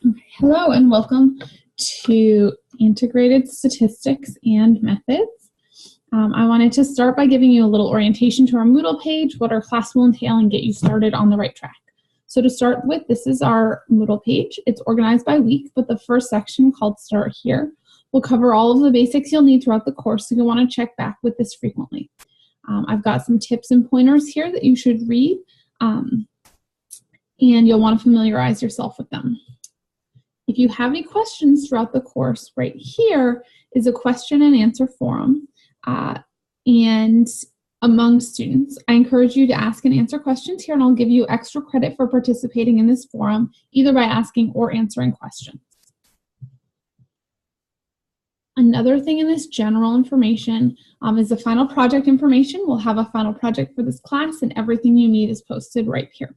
Okay, hello and welcome to Integrated Statistics and Methods. I wanted to start by giving you a little orientation to our Moodle page, what our class will entail, and get you started on the right track. So to start with, this is our Moodle page. It's organized by week, but the first section, called Start Here, will cover all of the basics you'll need throughout the course, so you'll want to check back with this frequently. I've got some tips and pointers here that you should read, and you'll want to familiarize yourself with them. If you have any questions throughout the course, right here is a question and answer forum. And among students, I encourage you to ask and answer questions here, and I'll give you extra credit for participating in this forum, either by asking or answering questions. Another thing in this general information is the final project information. We'll have a final project for this class, and everything you need is posted right here.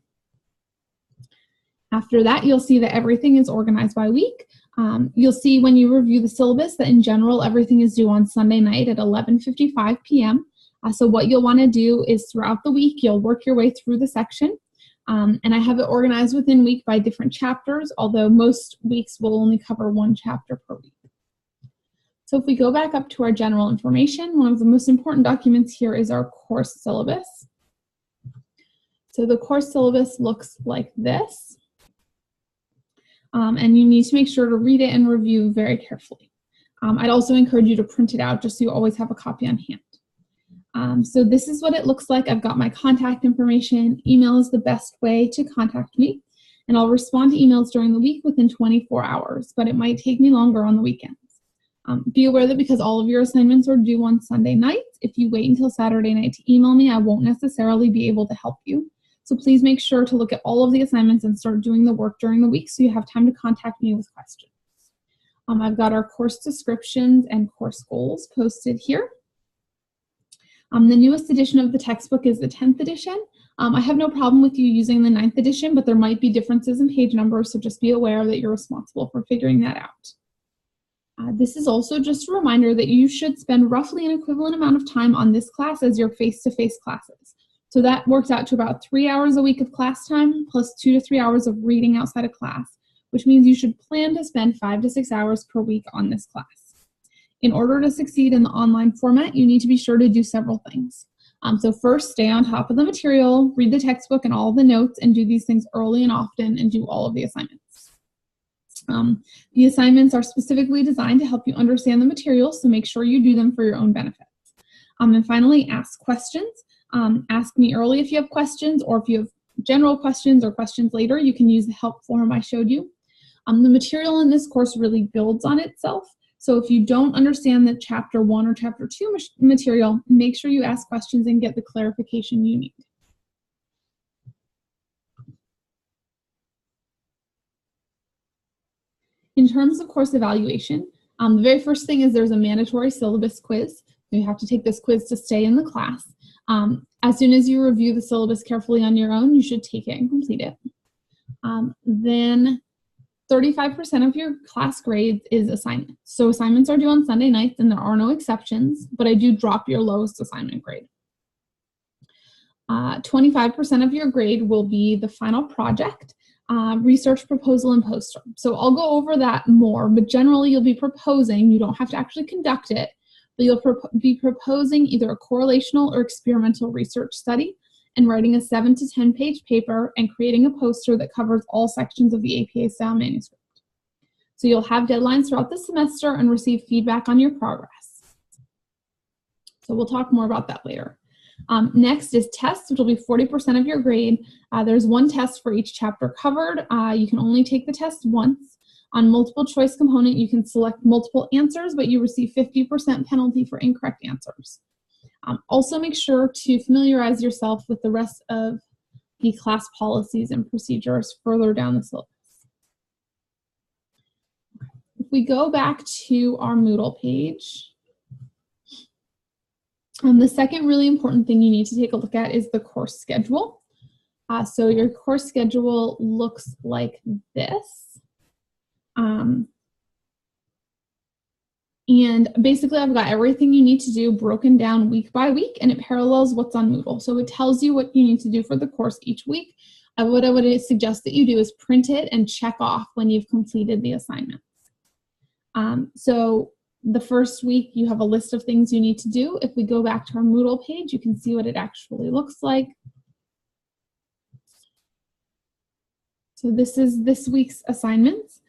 After that, you'll see that everything is organized by week. You'll see when you review the syllabus that in general, everything is due on Sunday night at 11:55 p.m. So what you'll want to do is throughout the week, you'll work your way through the section. And I have it organized within week by different chapters, although most weeks will only cover one chapter per week. So if we go back up to our general information, one of the most important documents here is our course syllabus. So the course syllabus looks like this. And you need to make sure to read it and review very carefully. I'd also encourage you to print it out just so you always have a copy on hand. So this is what it looks like. I've got my contact information. Email is the best way to contact me, and I'll respond to emails during the week within 24 hours, but it might take me longer on the weekends. Be aware that because all of your assignments are due on Sunday night, if you wait until Saturday night to email me, I won't necessarily be able to help you. So please make sure to look at all of the assignments and start doing the work during the week so you have time to contact me with questions. I've got our course descriptions and course goals posted here. The newest edition of the textbook is the 10th edition. I have no problem with you using the 9th edition, but there might be differences in page numbers, so just be aware that you're responsible for figuring that out. This is also just a reminder that you should spend roughly an equivalent amount of time on this class as your face-to-face classes. So that works out to about 3 hours a week of class time plus 2 to 3 hours of reading outside of class, which means you should plan to spend 5 to 6 hours per week on this class. In order to succeed in the online format, you need to be sure to do several things. So first, stay on top of the material, read the textbook and all of the notes, and do these things early and often, and do all of the assignments. The assignments are specifically designed to help you understand the material, so make sure you do them for your own benefit. And finally, ask questions. Ask me early if you have questions, or if you have general questions or questions later, you can use the help form I showed you. The material in this course really builds on itself. So if you don't understand the chapter 1 or chapter 2 material, make sure you ask questions and get the clarification you need. In terms of course evaluation, the very first thing is there's a mandatory syllabus quiz. You have to take this quiz to stay in the class. As soon as you review the syllabus carefully on your own, you should take it and complete it. Then 35% of your class grades is assignments. So assignments are due on Sunday nights, and there are no exceptions, but I do drop your lowest assignment grade. 25% of your grade will be the final project, research proposal, and poster. So I'll go over that more, but generally you'll be proposing. You don't have to actually conduct it, but you'll be proposing either a correlational or experimental research study and writing a 7 to 10 page paper and creating a poster that covers all sections of the APA style manuscript. So you'll have deadlines throughout the semester and receive feedback on your progress. So we'll talk more about that later. Next is tests, which will be 40% of your grade. There's one test for each chapter covered. You can only take the test once. On multiple choice component, you can select multiple answers, but you receive 50% penalty for incorrect answers. Also make sure to familiarize yourself with the rest of the class policies and procedures further down the syllabus. If we go back to our Moodle page, the second really important thing you need to take a look at is the course schedule. So your course schedule looks like this. And basically, I've got everything you need to do broken down week by week, and it parallels what's on Moodle. So it tells you what you need to do for the course each week. what I would suggest that you do is print it and check off when you've completed the assignments. So the first week, you have a list of things you need to do. If we go back to our Moodle page, you can see what it actually looks like. So this is this week's assignments.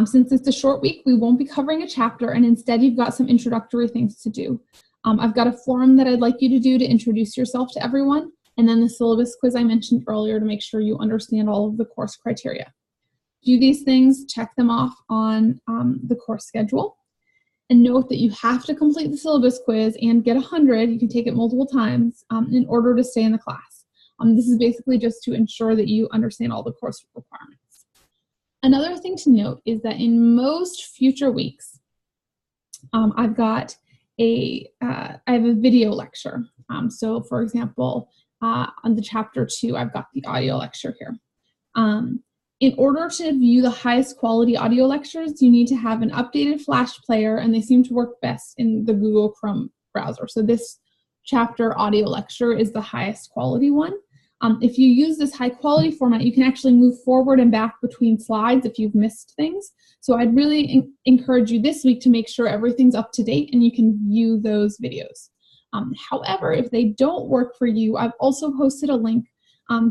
Since it's a short week, we won't be covering a chapter, and instead you've got some introductory things to do. I've got a forum that I'd like you to do to introduce yourself to everyone, and then the syllabus quiz I mentioned earlier to make sure you understand all of the course criteria. Do these things, check them off on the course schedule. And note that you have to complete the syllabus quiz and get 100, you can take it multiple times, in order to stay in the class. This is basically just to ensure that you understand all the course requirements. Another thing to note is that in most future weeks, I have a video lecture. So for example, on the chapter 2, I've got the audio lecture here. In order to view the highest quality audio lectures, you need to have an updated Flash player, and they seem to work best in the Google Chrome browser. So this chapter audio lecture is the highest quality one. If you use this high quality format, you can actually move forward and back between slides if you've missed things. So I'd really encourage you this week to make sure everything's up to date and you can view those videos. However, if they don't work for you, I've also posted a link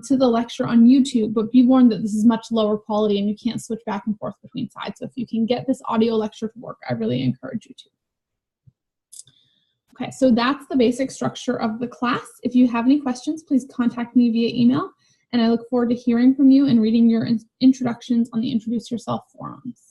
to the lecture on YouTube, but be warned that this is much lower quality and you can't switch back and forth between sides. So if you can get this audio lecture to work, I really encourage you to. Okay, so that's the basic structure of the class. If you have any questions, please contact me via email, and I look forward to hearing from you and reading your introductions on the Introduce Yourself forums.